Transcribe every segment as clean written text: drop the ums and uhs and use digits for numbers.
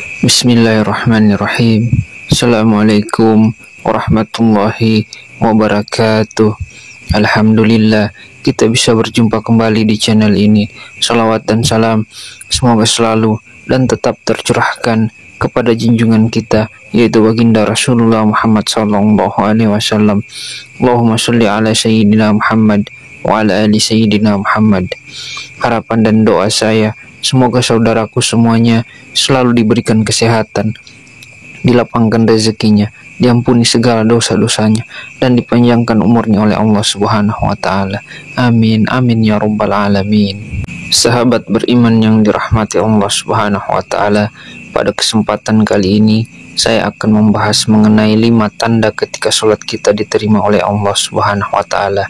Bismillahirrahmanirrahim. Assalamualaikum warahmatullahi wabarakatuh. Alhamdulillah kita bisa berjumpa kembali di channel ini. Salawat dan salam semoga selalu dan tetap tercurahkan kepada junjungan kita, yaitu baginda Rasulullah Muhammad sallallahu alaihi wasallam. Allahumma sholli ala sayyidina Muhammad wa ala ali sayyidina Muhammad. Harapan dan doa saya, semoga saudaraku semuanya selalu diberikan kesehatan, dilapangkan rezekinya, diampuni segala dosa-dosanya, dan dipanjangkan umurnya oleh Allah Subhanahu wa Ta'ala. Amin, amin ya Rabbal Alamin. Sahabat beriman yang dirahmati Allah Subhanahu wa Ta'ala, pada kesempatan kali ini saya akan membahas mengenai 5 tanda ketika sholat kita diterima oleh Allah Subhanahu wa Ta'ala.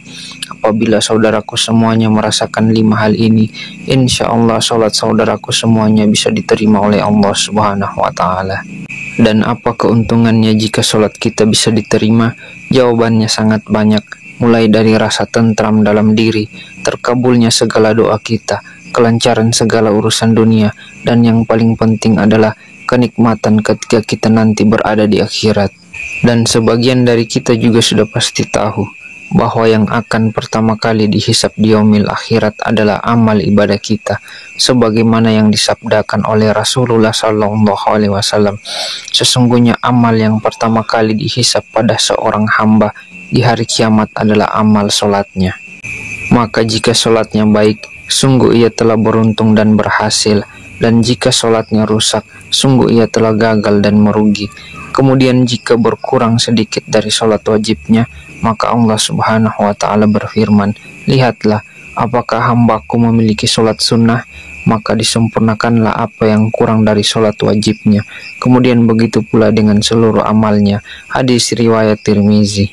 Apabila saudaraku semuanya merasakan 5 hal ini, insya Allah sholat saudaraku semuanya bisa diterima oleh Allah Subhanahu wa Ta'ala. Dan apa keuntungannya jika sholat kita bisa diterima? Jawabannya sangat banyak, mulai dari rasa tentram dalam diri, terkabulnya segala doa kita, kelancaran segala urusan dunia, dan yang paling penting adalah kenikmatan ketika kita nanti berada di akhirat. Dan sebagian dari kita juga sudah pasti tahu bahwa yang akan pertama kali dihisab di yaumil akhirat adalah amal ibadah kita, sebagaimana yang disabdakan oleh Rasulullah sallallahu alaihi wasallam. Sesungguhnya amal yang pertama kali dihisab pada seorang hamba di hari kiamat adalah amal solatnya. Maka jika solatnya baik, sungguh ia telah beruntung dan berhasil, dan jika solatnya rusak, sungguh ia telah gagal dan merugi. Kemudian jika berkurang sedikit dari solat wajibnya, maka Allah Subhanahu wa Ta'ala berfirman, lihatlah, apakah hambaku memiliki solat sunnah, maka disempurnakanlah apa yang kurang dari solat wajibnya. Kemudian begitu pula dengan seluruh amalnya. Hadis riwayat Tirmizi.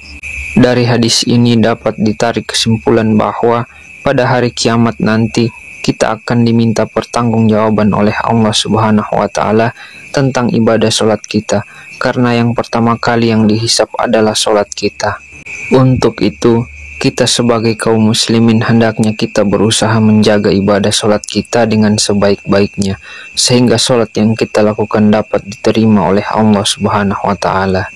Dari hadis ini dapat ditarik kesimpulan bahwa pada hari kiamat nanti kita akan diminta pertanggungjawaban oleh Allah Subhanahu wa Ta'ala tentang ibadah solat kita, karena yang pertama kali yang dihisap adalah solat kita. Untuk itu, kita sebagai kaum muslimin hendaknya kita berusaha menjaga ibadah solat kita dengan sebaik-baiknya, sehingga solat yang kita lakukan dapat diterima oleh Allah Subhanahu wa Ta'ala.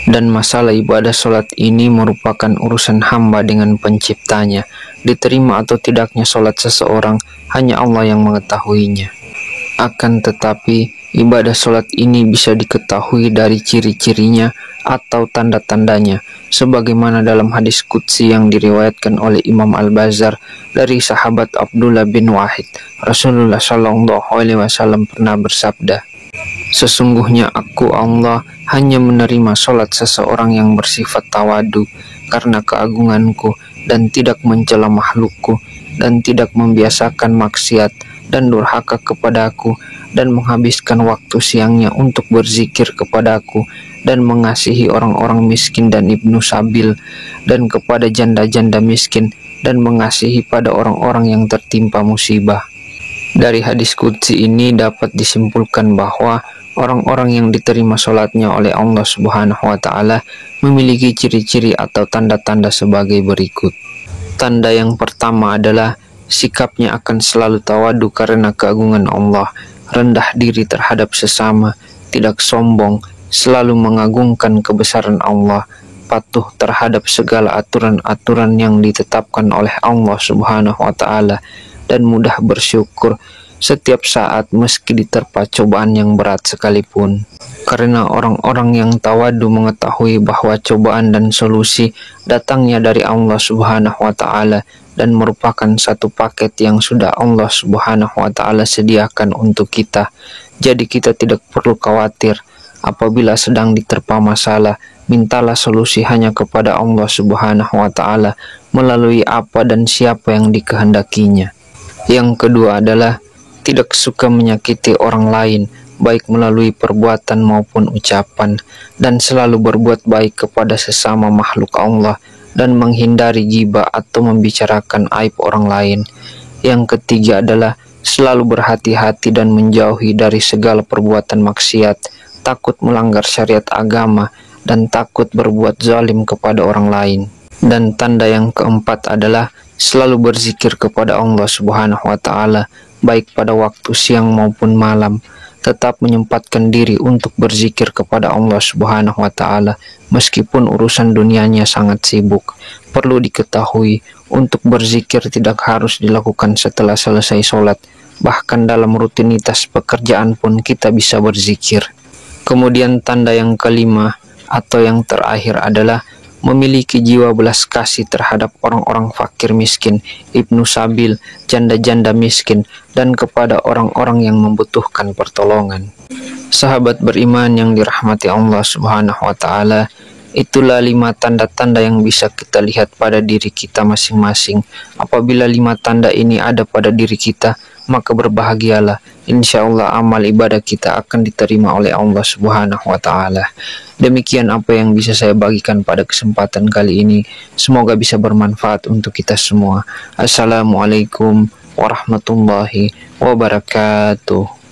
Dan masalah ibadah solat ini merupakan urusan hamba dengan penciptanya. Diterima atau tidaknya solat seseorang hanya Allah yang mengetahuinya. Akan tetapi ibadah solat ini bisa diketahui dari ciri-cirinya atau tanda-tandanya, sebagaimana dalam hadis qudsi yang diriwayatkan oleh Imam Al-Bazzar dari sahabat Abdullah bin Wahid. Rasulullah sallallahu alaihi wasallam pernah bersabda, sesungguhnya aku Allah hanya menerima solat seseorang yang bersifat tawadu karena keagunganku, dan tidak mencela makhlukku, dan tidak membiasakan maksiat dan durhaka kepadaku, dan menghabiskan waktu siangnya untuk berzikir kepadaku, dan mengasihi orang-orang miskin dan ibnu sabil, dan kepada janda-janda miskin, dan mengasihi pada orang-orang yang tertimpa musibah. Dari hadis qudsi ini dapat disimpulkan bahwa orang-orang yang diterima sholatnya oleh Allah Subhanahu wa Ta'ala memiliki ciri-ciri atau tanda-tanda sebagai berikut. Tanda yang pertama adalah sikapnya akan selalu tawadu karena keagungan Allah, rendah diri terhadap sesama, tidak sombong, selalu mengagungkan kebesaran Allah, patuh terhadap segala aturan-aturan yang ditetapkan oleh Allah Subhanahu wa Ta'ala, dan mudah bersyukur setiap saat meski diterpa cobaan yang berat sekalipun. Karena orang-orang yang tawadu mengetahui bahwa cobaan dan solusi datangnya dari Allah Subhanahu wa Ta'ala dan merupakan satu paket yang sudah Allah Subhanahu wa Ta'ala sediakan untuk kita. Jadi kita tidak perlu khawatir apabila sedang diterpa masalah. Mintalah solusi hanya kepada Allah Subhanahu wa Ta'ala melalui apa dan siapa yang dikehendakinya. Yang kedua adalah tidak suka menyakiti orang lain, baik melalui perbuatan maupun ucapan, dan selalu berbuat baik kepada sesama makhluk Allah, dan menghindari ghibah atau membicarakan aib orang lain. Yang ketiga adalah selalu berhati-hati dan menjauhi dari segala perbuatan maksiat, takut melanggar syariat agama, dan takut berbuat zalim kepada orang lain. Dan tanda yang keempat adalah selalu berzikir kepada Allah Subhanahu wa Ta'ala, baik pada waktu siang maupun malam, tetap menyempatkan diri untuk berzikir kepada Allah Subhanahu wa taala meskipun urusan dunianya sangat sibuk. Perlu diketahui, untuk berzikir tidak harus dilakukan setelah selesai sholat. Bahkan dalam rutinitas pekerjaan pun kita bisa berzikir. Kemudian tanda yang kelima atau yang terakhir adalah memiliki jiwa belas kasih terhadap orang-orang fakir miskin, ibnu sabil, janda-janda miskin, dan kepada orang-orang yang membutuhkan pertolongan. Sahabat beriman yang dirahmati Allah Subhanahu wa taala, itulah 5 tanda-tanda yang bisa kita lihat pada diri kita masing-masing. Apabila 5 tanda ini ada pada diri kita, maka berbahagialah. Insya Allah amal ibadah kita akan diterima oleh Allah Subhanahu wa taala. Demikian apa yang bisa saya bagikan pada kesempatan kali ini. Semoga bisa bermanfaat untuk kita semua. Assalamualaikum warahmatullahi wabarakatuh.